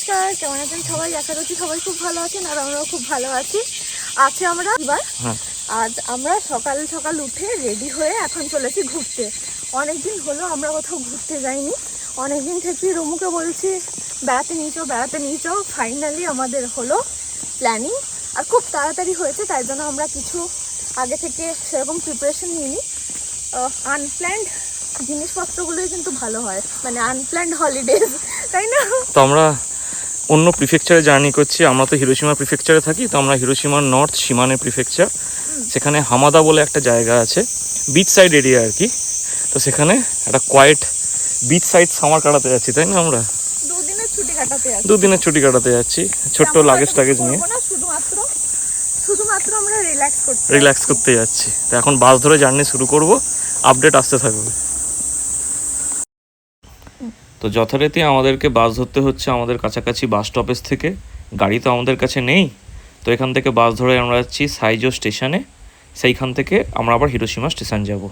নমস্কার, কেমন আছেন সবাই? আশা করছি সবাই খুব ভালো আছেন আর আমরাও খুব ভালো আছি। আজকে আমরা আজ আমরা সকাল সকাল উঠে রেডি হয়ে এখন চলেছি ঘুরতে। অনেকদিন হলো আমরা কোথাও ঘুরতে যাইনি, অনেকদিন থেকে রুমুকে বলছি বেড়াতে নিয়ে চো। ফাইনালি আমাদের হলো প্ল্যানিং, আর খুব তাড়াতাড়ি হয়েছে, তাই জন্য আমরা কিছু আগে থেকে সেরকম প্রিপারেশন নিইনি। আনপ্ল্যান্ড জিনিসপত্রগুলোই কিন্তু ভালো হয়, মানে আনপ্ল্যান্ড হলিডেজ, তাই না? তো আমরা অন্য প্রিফেকচারে জার্নি করছি। আমরা তো হিরোশিমা প্রিফেকচারে থাকি, তো আমরা হিরোশিমার নর্থ শিমানে প্রিফেকচার, সেখানে হামাদা বলে একটা জায়গা আছে, বিচ সাইড এরিয়া আর কি। তো সেখানে একটা কোয়াইট বিচ সাইড সামার কাটাতে যাচ্ছি, তাই না? আমরা দুদিনের ছুটি কাটাতে যাচ্ছি ছোট্ট লাগেজ নিয়ে, শুধুমাত্র আমরা রিল্যাক্স করতে যাচ্ছি। তো এখন বাস ধরে জার্নি শুরু করব, আপডেট আসতে থাকবে। তো যথারীতি আমাদেরকে বাস ধরতে হচ্ছে আমাদের কাছাকাছি বাস স্টপেজ থেকে। গাড়ি তো আমাদের কাছে নেই, তো এখান থেকে বাস ধরে আমরা যাচ্ছি সাইজো স্টেশনে। সেইখান থেকে আমরা আবার হিরোশিমা স্টেশন যাব।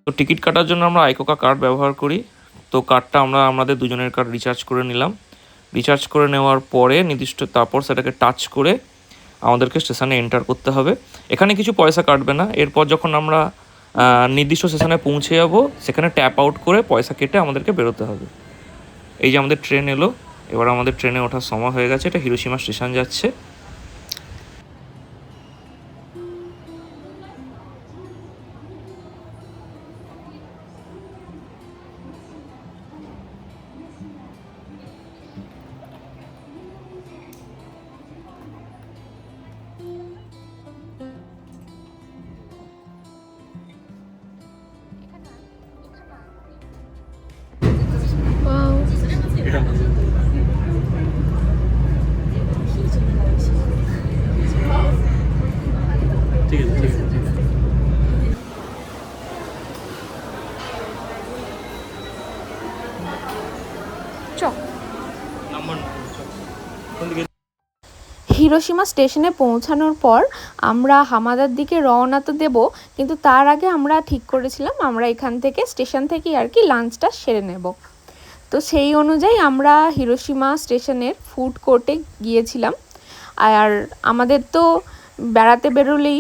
তো টিকিট কাটার জন্য আমরা আইকোকা কার্ড ব্যবহার করি। তো কার্ডটা আমরা আমাদের দুজনের কার্ড রিচার্জ করে নিলাম। রিচার্জ করে নেওয়ার পরে নির্দিষ্ট তারপর সেটাকে টাচ করে আমাদেরকে স্টেশনে এন্টার করতে হবে। এখানে কিছু পয়সা কাটবে না। এরপর যখন আমরা নির্দিষ্ট স্টেশনে পৌঁছে যাব, সেখানে ট্যাপ আউট করে পয়সা কেটে আমাদেরকে বেরোতে হবে। এই যে আমাদের ট্রেন এলো, এবার আমাদের ট্রেনে ওঠার সময় হয়ে গেছে। এটা হিরোশিমা স্টেশন যাচ্ছে। হিরোশিমা স্টেশনে পৌঁছানোর পর আমরা হামাদার দিকে রওনা তো দেব, কিন্তু তার আগে আমরা ঠিক করেছিলাম আমরা এখান থেকে স্টেশন থেকেই আর কি লাঞ্চটা সেরে নেব। তো সেই অনুযায়ী আমরা হিরোশিমা স্টেশনের ফুড কোর্টে গিয়েছিলাম। আর আমাদের তো বেড়াতে বেরোলেই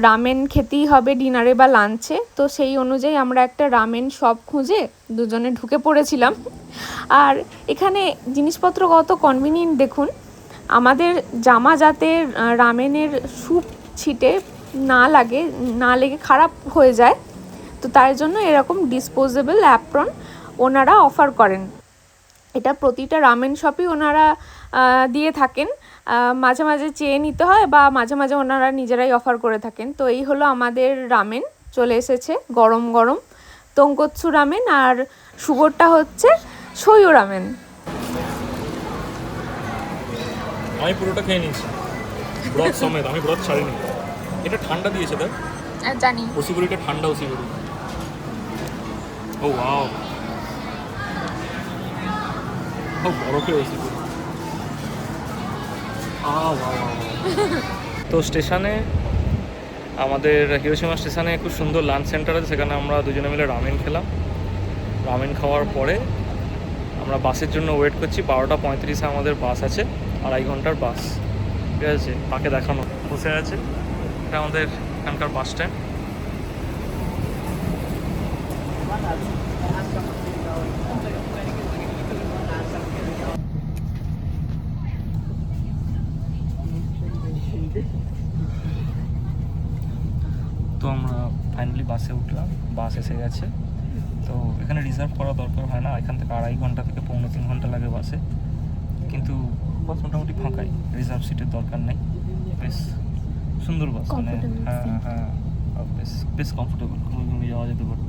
রামেন খেতেই হবে ডিনারে বা লাঞ্চে, তো সেই অনুযায়ী আমরা একটা রামেন শপ খুঁজে দুজনে ঢুকে পড়েছিলাম। আর এখানে জিনিসপত্র কত কনভিনিয়েন্ট দেখুন। আমাদের জামা যাতে রামেনের স্যুপ ছিটে না লেগে খারাপ হয়ে যায়, তো তার জন্য এরকম ডিসপোজেবল অ্যাপ্রন ওনারা অফার করেন। এটা প্রতিটা রামেন শপই ওনারা দিয়ে থাকেন। মাঝে মাঝে চেয়ে নিতে হয় বা মাঝে মাঝে ওনারা নিজেরাই অফার করে থাকেন। তো এই হলো আমাদের রামেন চলে এসেছে, গরম গরম তোঙ্কৎসু রামেন, আর সুগরটা হচ্ছে শৈয় রামেন। আমি পুরোটা খেয়ে নিয়েছি, ব্রথ সমেত। আমি ব্রথ ছাড়িনি। এটা ঠান্ডা দিয়েছে দেখ, জানি ওসিগুড়িটা ঠান্ডা ওসিগুড়ি। ও ওয়াও, ও বরফে ওসিগুড়ি। তো স্টেশনে আমাদের হিরোশিমা স্টেশনে খুব সুন্দর লাঞ্চ সেন্টার আছে, সেখানে আমরা দুজনে মিলে রামেন খেলাম। রামেন খাওয়ার পরে আমরা বাসের জন্য ওয়েট করছি। 12:35 আমাদের বাস আছে, 2.5 ঘন্টার বাস। ঠিক আছে, তাকে দেখানো বসে আছে। এটা আমাদের এখানকার বাস স্ট্যান্ড। তো আমরা ফাইনালি বাসে উঠলাম, বাস এসে গেছে। তো এখানে রিজার্ভ করা দরকার হয় না, এখান থেকে 2.5 ঘন্টা থেকে 3.25 ঘন্টা লাগে বাসে। কিন্তু বাস মোটামুটি ফাঁকাই, রিজার্ভ সিটের দরকার নেই। বেশ সুন্দর বাস, মানে হ্যাঁ বেশ কমফোর্টেবল, ঘুমিয়ে যাওয়া যেতে পারে।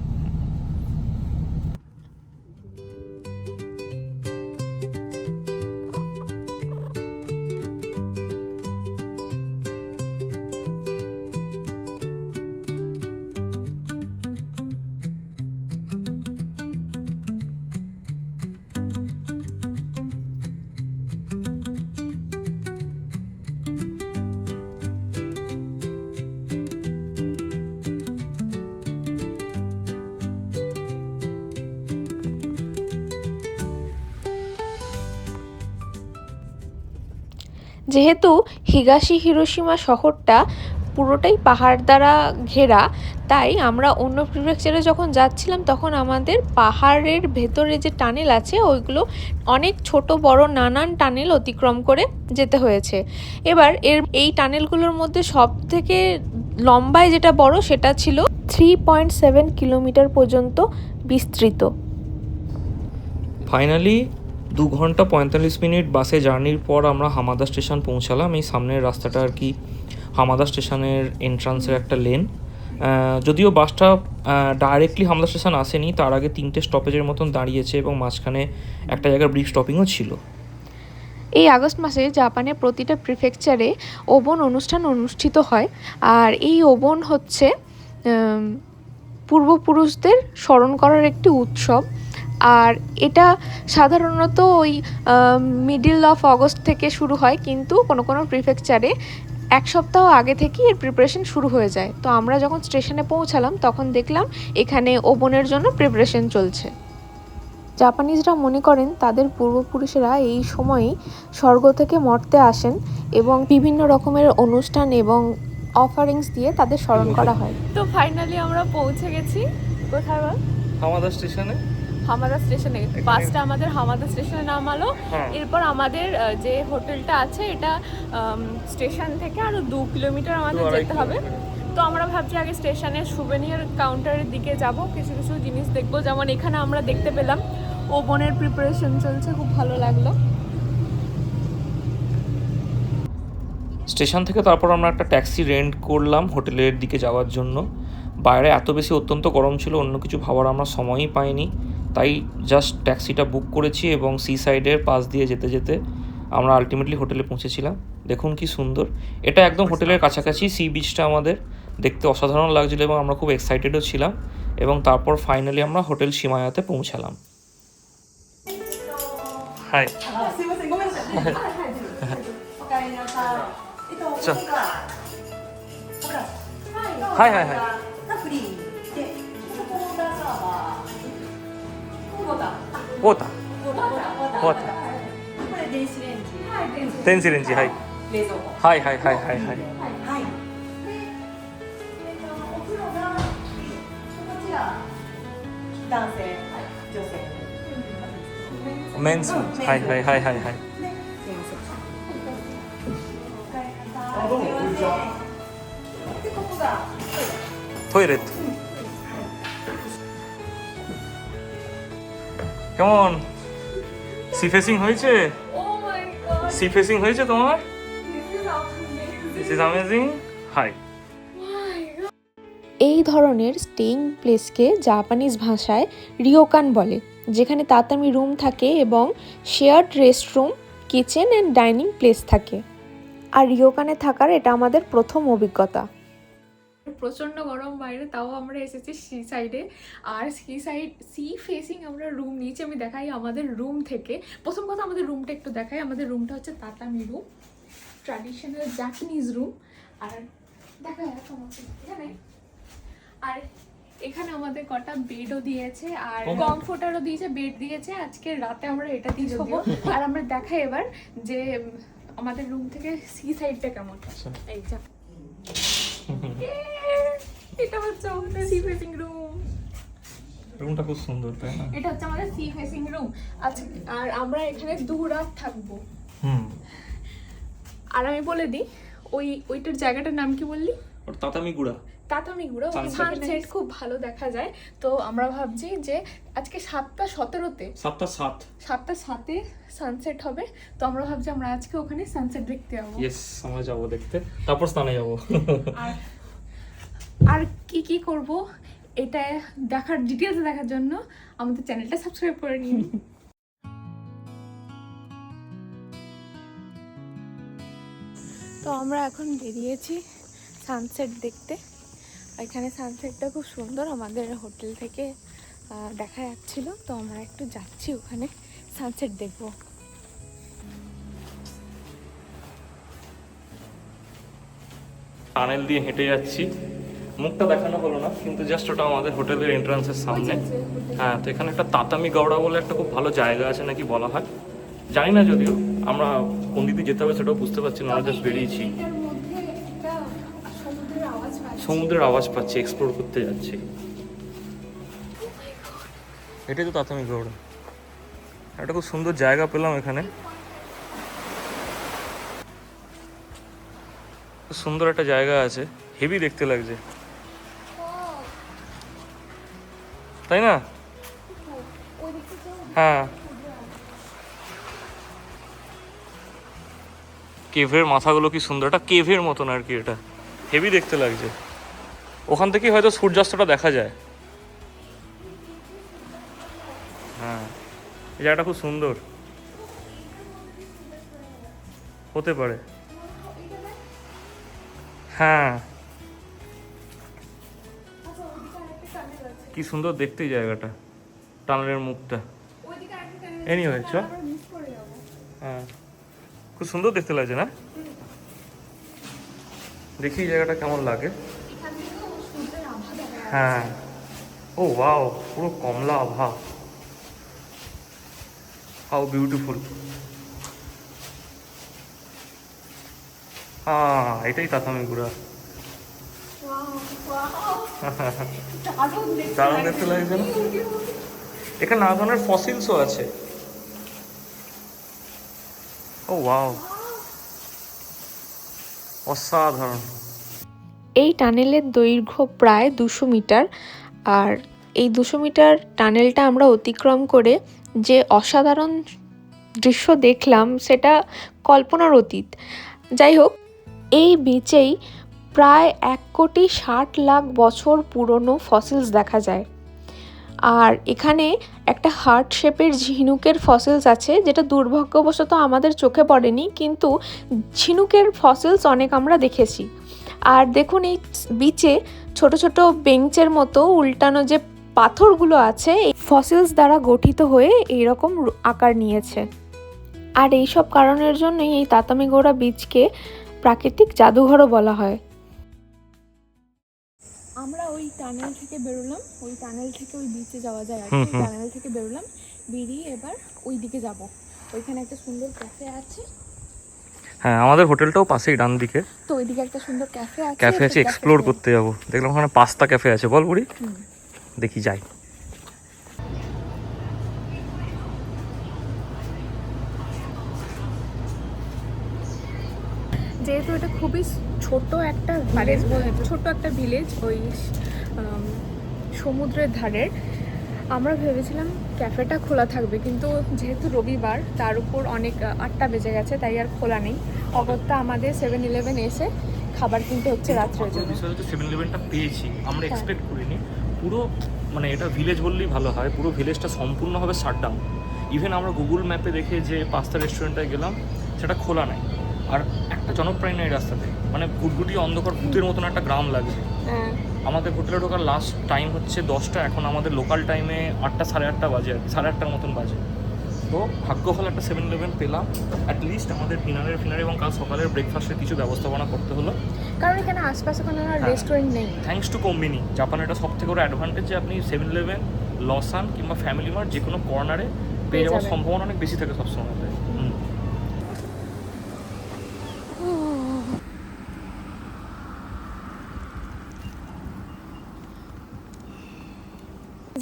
যেহেতু হিগাশি হিরোশিমা শহরটা পুরোটাই পাহাড় দ্বারা ঘেরা, তাই আমরা অন্য প্রিফেকচারে যখন যাচ্ছিলাম তখন আমাদের পাহাড়ের ভেতরে যে টানেল আছে ওইগুলো অনেক ছোট বড় নানান টানেল অতিক্রম করে যেতে হয়েছে। এবার এই টানেলগুলোর মধ্যে সব থেকে লম্বায় যেটা বড় সেটা ছিল 3.7 কিলোমিটার পর্যন্ত বিস্তৃত। ফাইনালি 2 ঘন্টা 45 মিনিট বাসে জার্নির পর আমরা হামাদা স্টেশন পৌঁছালাম। এই সামনের রাস্তাটা আর কি হামাদা স্টেশনের এন্ট্রান্সের একটা লেন। যদিও বাসটা ডাইরেক্টলি হামাদা স্টেশন আসেনি, তার আগে 3টে স্টপেজের মতন দাঁড়িয়েছে এবং মাঝখানে একটা জায়গায় ব্রিফ স্টপিংও ছিল। এই আগস্ট মাসে জাপানে প্রতিটা প্রিফেকচারে ওবন অনুষ্ঠান অনুষ্ঠিত হয়, আর এই ওবন হচ্ছে পূর্বপুরুষদের স্মরণ করার একটি উৎসব। আর এটা সাধারণত ওই মিডল অফ অগস্ট থেকে শুরু হয়, কিন্তু কোনো কোনো প্রিফেকচারে 1 সপ্তাহ আগে থেকেই এর প্রিপারেশন শুরু হয়ে যায়। তো আমরা যখন স্টেশনে পৌঁছালাম তখন দেখলাম এখানে ওবনের জন্য প্রিপারেশন চলছে। জাপানিজরা মনে করেন তাদের পূর্বপুরুষেরা এই সময়ই স্বর্গ থেকে মর্তে আসেন এবং বিভিন্ন রকমের অনুষ্ঠান এবং অফারিংস দিয়ে তাদের স্মরণ করা হয়। তো ফাইনালি আমরা পৌঁছে গেছি কোথায় বল? হামাদা স্টেশনে। হামাদা স্টেশনে বাসটা আমাদের হামাদা স্টেশনে নামালো। এরপর আমাদের যে হোটেলটা আছে এটা স্টেশন থেকে আরো 2 কিলোমিটার আমাদের যেতে হবে। তো আমরা ভাবছি আগে স্টেশনের সুভেনিয়ার কাউন্টারের দিকে যাব, কিছু কিছু জিনিস দেখবো। যেমন এখানে আমরা দেখতে পেলাম ওবনের প্রিপারেশন চলছে, খুব ভালো লাগলো। স্টেশন থেকে তারপর আমরা একটা ট্যাক্সি রেন্ট করলাম হোটেলের দিকে যাওয়ার জন্য। বাইরে এত বেশি অত্যন্ত গরম ছিল, অন্য কিছু ভাবার আমরা সময়ই পাইনি, তাই জাস্ট ট্যাক্সিটা বুক করেছি এবং সি সাইডের পাশ দিয়ে যেতে যেতে আমরা আলটিমেটলি হোটেলে পৌঁছেছিলাম। দেখুন কি সুন্দর, এটা একদম হোটেলের কাছাকাছি। সি বিচটা আমাদের দেখতে অসাধারণ লাগছিল এবং আমরা খুব এক্সাইটেডও ছিলাম। এবং তারপর ফাইনালি আমরা হোটেল শিমায়াতে পৌঁছালাম। Hi, hi hi hi. ওটা ওটা電子レンジ、はい。はいはいはいはいはい。お風呂がこっちが男性、女性。メンズ。はいはいはいはいはい。あ、どうもこんにちは。でここがトイレット。কেমন সি ফেসিং হয়েছে? সি ফেসিং হয়েছে তোমার? This is amazing. হাই। এই ধরনের স্টেইং প্লেসকে জাপানিজ ভাষায় রিওকান বলে, যেখানে তাতামি রুম থাকে এবং shared restroom, kitchen and dining place থাকে। আর রিওকানে থাকার এটা আমাদের প্রথম অভিজ্ঞতা। প্রচণ্ড গরম বাইরে, তাও আমরা এসেছি সি সাইডে। আর সি ফেসিং আমরা রুম নিয়েছি। আমি দেখাই আমাদের রুম থেকে। প্রথম কথা আমাদের রুমটা একটু দেখাই। আমাদের রুমটা হচ্ছে তাতামি রুম, ট্র্যাডিশনাল জাপানিজ রুম। আর দেখা যাক এখানে, আর এখানে আমাদের কটা বেডও দিয়েছে আর কমফোর্টারও দিয়েছে, বেড দিয়েছে। আজকে রাতে আমরা এটা দিয়ে শোবো। আর আমরা দেখাই এবার যে আমাদের রুম থেকে সি সাইডটা কেমন। এই যা, এটা হচ্ছে আমাদের সি ফেসিং রুম। রুমটা খুব সুন্দর, তাই না? এটা হচ্ছে আমাদের সি ফেসিং রুম। আচ্ছা, আর আমরা এখানে 2 রাত থাকবো। আর আমি বলে দিই ওইটার জায়গাটার নাম কি বললি? তাতামিগুড়া। তাতামিগুড়া। সানসেট খুব ভালো দেখা যায়। তো আমরা ভাবছি যে আজকে 7:17-তে 7:07-এ সানসেট হবে। তো আমরা ভাবছি আমরা আজকে ওখানে সানসেট দেখতে যাবো। ইয়েস, আমরা যাবো দেখতে, তারপর স্নানে যাবো। আর কি কি করব এটা দেখার, ডিটেলস দেখার জন্য আমাদের চ্যানেলটা সাবস্ক্রাইব করে নিন। তো আমরা এখন বেরিয়েছি সানসেট দেখতে। এখানে সানসেটটা খুব সুন্দর, আমাদের হোটেল থেকে দেখা যাচ্ছিল। তো আমরা একটু যাচ্ছি ওখানে সানসেট দেখব। টানেল দিয়ে হেঁটে যাচ্ছি, মুখটা দেখানো হলো না, কিন্তু জাস্ট ওটা আমাদের হোটেলের এন্ট্রান্সের সামনে। হ্যাঁ, তো এখানে একটা তাতামি গৌড়া বলে একটা খুব ভালো জায়গা আছে নাকি বলা হয়, জানি না যদিও। আমরা কোন দিক দিয়ে যেতে হবে সেটাও বুঝতে পারছি না, আমরা জাস্ট বেরিয়েছি। এটার মধ্যে একটা সমুদ্রের আওয়াজ পাচ্ছি। সমুদ্রের আওয়াজ পাচ্ছি, এক্সপ্লোর করতে যাচ্ছি। এটাই তো তাতামি গৌড়। একটা খুব সুন্দর জায়গা পেলাম এখানে, খুব সুন্দর একটা জায়গা আছে, হেভি দেখতে লাগছে, তাই না? হ্যাঁ, কেভের মাথাগুলো কি সুন্দর, একটা কেভের মতন আর কি, এটা হেভি দেখতে লাগছে। ওখান থেকেই হয়তো সূর্যাস্তটা দেখা যায়। হ্যাঁ, এই জায়গাটা খুব সুন্দর, হতে পারে। হ্যাঁ, কি সুন্দর দেখতে এই জায়গাটা, টানেলের মুখটা। এনিওয়ে চ, হ্যাঁ খুব সুন্দর দেখতে লাগছে না? দেখি এই জায়গাটা কেমন লাগে। হ্যাঁ, ও ওয়াও, পুরো কমলা আভা, হাউ বিউটিফুল। হ্যাঁ, এটাই তাতামি গুড়া। দারুণ দেখতে লাগছে না? এখানে নানা ধরনের ফসিলসও আছে। ও ওয়াও, অসাধারণ। এই টানেলের দৈর্ঘ্য প্রায় 200 মিটার। আর এই 200 মিটার টানেলটা আমরা অতিক্রম করে যে অসাধারণ দৃশ্য দেখলাম সেটা কল্পনার অতীত। যাই হোক, এই বিচেই প্রায় 1,60,00,000 বছর পুরনো ফসিলস দেখা যায়। আর এখানে একটা হার্ট শেপের ঝিনুকের ফসিলস আছে, যেটা দুর্ভাগ্যবশত আমাদের চোখে পড়েনি, কিন্তু ঝিনুকের ফসিলস অনেক আমরা দেখেছি। আর দেখুন এই বিচে ছোট ছোট বেঞ্চের মতো উল্টানো যে পাথরগুলো আছে, এই ফসিলস দ্বারা গঠিত হয়ে এইরকম আকার নিয়েছে। আর এইসব কারণের জন্যই এই তাতামি গৌড়া বিচকে প্রাকৃতিক জাদুঘরও বলা হয়। আমরা ওই টানেল থেকে বেরোলাম, ওই টানেল থেকে ওই বিচে যাওয়া যায় আর কি। টানেল থেকে বেরোলাম, বেরিয়ে এবার ওই দিকে যাব। ওইখানে একটা সুন্দর ক্যাফে আছে। হ্যাঁ, আমাদের হোটেলটাও পাশেই, ডান দিকে। তো ওইদিকে একটা সুন্দর ক্যাফে আছে, ক্যাফে আছে, এক্সপ্লোর করতে যাবো। দেখলাম ওখানে পাস্তা ক্যাফে আছে, বল বুড়ি, দেখি যাই। যেহেতু এটা খুবই ছোট একটা ভিলেজ, ওই সমুদ্রের ধারের, আমরা ভেবেছিলাম ক্যাফেটা খোলা থাকবে, কিন্তু যেহেতু রবিবার তার উপর অনেক 8টা বেজে গেছে, তাই আর খোলা নেই। অগত্যা আমাদের 7-Eleven এসে খাবার কিনতে হচ্ছে রাত্রের জন্য। 7-Elevenটা পেয়েছি, আমরা এক্সপেক্ট করিনি। পুরো মানে এটা ভিলেজ বললেই ভালো হয়, পুরো ভিলেজটা সম্পূর্ণভাবে শাটডাউন। ইভেন আমরা গুগল ম্যাপে দেখে যে পাস্তা রেস্টুরেন্টটায় গেলাম, সেটা খোলা নাই। আর একটা জনপ্রাণী নেই রাস্তাতে, মানে গুটগুটি অন্ধকার ভূতের মতন একটা গ্রাম লাগছে। আমাদের হোটেলে ঢোকার লাস্ট টাইম হচ্ছে 10টা, এখন আমাদের লোকাল টাইমে 8টা, 8:30 বাজে আর কি, 8:30টার মতন বাজে। তো ভাগ্য ভালো একটা 7-Eleven পেলাম, অ্যাটলিস্ট আমাদের ডিনারের এবং কাল সকালের ব্রেকফাস্টের কিছু ব্যবস্থাপনা করতে হলো, কারণ এখানে আশপাশে কোনো রেস্টুরেন্ট নেই। থ্যাঙ্কস টু কোম্বিনি। জাপানে এটা সব থেকে বড় অ্যাডভান্টেজ যে আপনি 7-Eleven, লসান কিংবা ফ্যামিলি মার্ট যে কোনো কর্নারে পেয়ে যাওয়ার সম্ভাবনা অনেক বেশি থাকে সবসময়।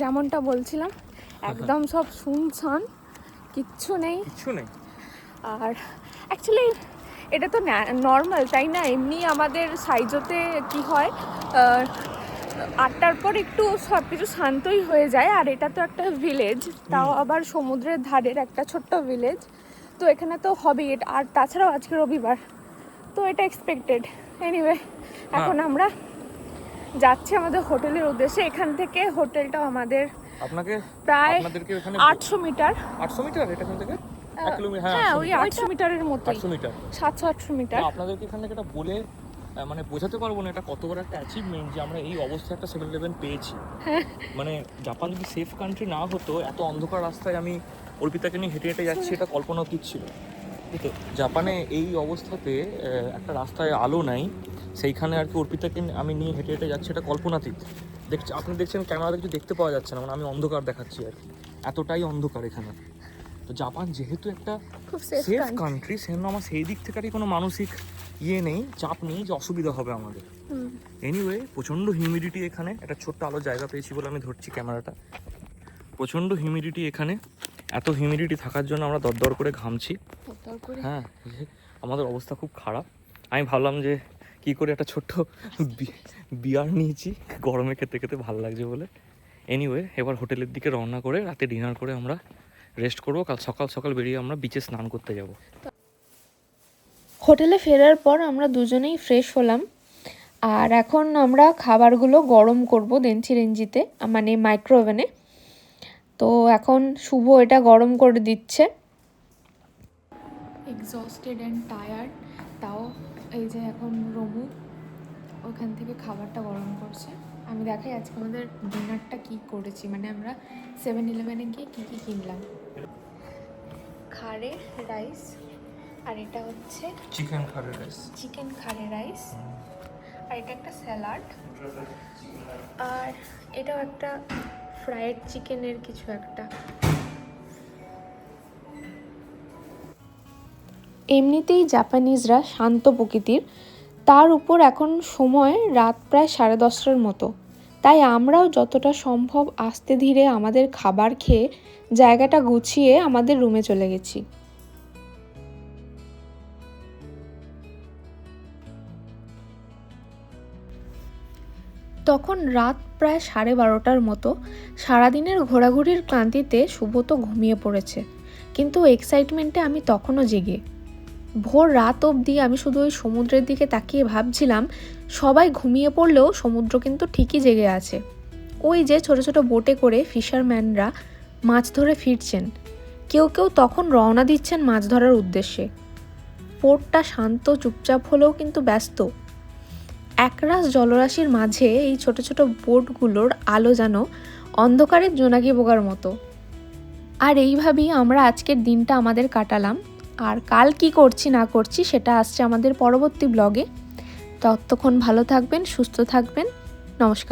যেমনটা বলছিলাম, একদম সব শুনছান, কিচ্ছু নেই। আর অ্যাকচুয়ালি এটা তো নর্মাল, তাই না? এমনি আমাদের সাইজতে কি হয়, 8টার পর একটু সব কিছু শান্তই হয়ে যায়। আর এটা তো একটা ভিলেজ, তাও আবার সমুদ্রের ধারের একটা ছোট্ট ভিলেজ, তো এখানে তো হবেই। আর তাছাড়াও আজকে রবিবার, তো এটা এক্সপেক্টেড। এনিওয়ে, এখন আমরা যাচ্ছি আমাদের হোটেলের উদ্দেশ্যে। এখান থেকে হোটেলটাও আমাদের আপনাকে প্রায় আপনাদেরকে এখানে 800 মিটার। 800 মিটার এটা এখান থেকে? 1 কিলোমিটার? হ্যাঁ, ওই 800 মিটারের মতো। 800 মিটার, 700-800 মিটার। আপনাদেরকে এখানে এটা বলে মানে বোঝাতে পারবো না এটা কত বড় একটা অ্যাচিভমেন্ট যে আমরা এই অবস্থায় একটা 7-Eleven পেয়েছি। মানে জাপান যদি সেফ কান্ট্রি না হতো, এত অন্ধকার রাস্তায় আমি অর্পিতাকে নিয়ে হেঁটে হেঁটে যাচ্ছি, এটা কল্পনা অতীত ছিল। তো জাপানে এই অবস্থাতে একটা রাস্তায় আলো নাই, সেইখানে আর কি অর্পিতাকে আমি নিয়ে হেঁটে হেঁটে যাচ্ছি, এটা কল্পনাতীত। আপনি দেখছেন ক্যামেরাতে কিছু দেখতে পাওয়া যাচ্ছে না, মানে আমি অন্ধকার দেখাচ্ছি আর কি, এতটাই অন্ধকার এখানে। তো জাপান যেহেতু একটা খুব সেফ সেফ কান্ট্রি, সেজন্য আমার সেই দিক থেকে আর কি কোনো মানসিক নেই, চাপ নেই যে অসুবিধা হবে আমাদের। এনিওয়ে, প্রচণ্ড হিউমিডিটি এখানে, একটা ছোট্ট আলো জায়গা পেয়েছি বলে আমি ধরছি ক্যামেরাটা। প্রচণ্ড হিউমিডিটি এখানে, এত হিউমিডিটি থাকার জন্য আমরা দরদর করে ঘামছি। হ্যাঁ, আমাদের অবস্থা খুব খারাপ। আমি ভাবলাম যে কি করে একটা ছোট্ট বিয়ার নিয়েছি, গরমে খেতে খেতে ভালো লাগছে বলে। এনিওয়ে, এবার হোটেলের দিকে রওনা করে রাতে ডিনার করে আমরা রেস্ট করবো। কাল সকাল সকাল বেরিয়ে আমরা বিচে স্নান করতে যাব। হোটেলে ফেরার পর আমরা দুজনেই ফ্রেশ হলাম, আর এখন আমরা খাবারগুলো গরম করব দেনচি রেঞ্জিতে, মানে মাইক্রো ওভেনে। তো এখন শুভ এটা গরম করে দিচ্ছে। এক্সস্টেড অ্যান্ড টায়ার্ড, তাও এই যে এখন রমু ওখান থেকে খাবারটা গরম করছে। আমি দেখাই আজকে আমাদের ডিনারটা কি করেছি, মানে আমরা 7-Eleven গিয়ে কী কী কিনলাম। খারে রাইস, আর এটা হচ্ছে চিকেন কারি রাইস, চিকেন খারে রাইস, আর এটা একটা স্যালাড, আর এটাও একটা ফ্রাইড চিকেনের কিছু একটা। এমনিতেই জাপানিজরা শান্ত প্রকৃতির, তার উপর এখন সময় রাত প্রায় 10:30টার মতো, তাই আমরাও যতটা সম্ভব আস্তে ধীরে আমাদের খাবার খেয়ে জায়গাটা গুছিয়ে আমাদের রুমে চলে গেছি। তখন রাত প্রায় 12:30টার মতো। সারাদিনের ঘোরাঘুরির ক্লান্তিতে শুভ তো ঘুমিয়ে পড়েছে, কিন্তু এক্সাইটমেন্টে আমি তখনও জেগে। ভোর রাত অবধি আমি শুধু ওই সমুদ্রের দিকে তাকিয়ে ভাবছিলাম, সবাই ঘুমিয়ে পড়লেও সমুদ্র কিন্তু ঠিকই জেগে আছে। ওই যে ছোট ছোট বোটে করে ফিশারম্যানরা মাছ ধরে ফিরছেন, কেউ কেউ তখন রওনা দিচ্ছেন মাছ ধরার উদ্দেশ্যে। পোর্টটা শান্ত চুপচাপ হলেও কিন্তু ব্যস্ত। একরাশ জলরাশির মাঝে এই ছোট ছোট বোটগুলোর আলো যেন অন্ধকারের জোনাকি পোকার মতো। আর এইভাবেই আমরা আজকের দিনটা আমাদের কাটালাম। আর কাল কি করছি না করছি সেটা আসছে আমাদের পরবর্তী ব্লগে। ততক্ষণ ভালো থাকবেন, সুস্থ থাকবেন। নমস্কার।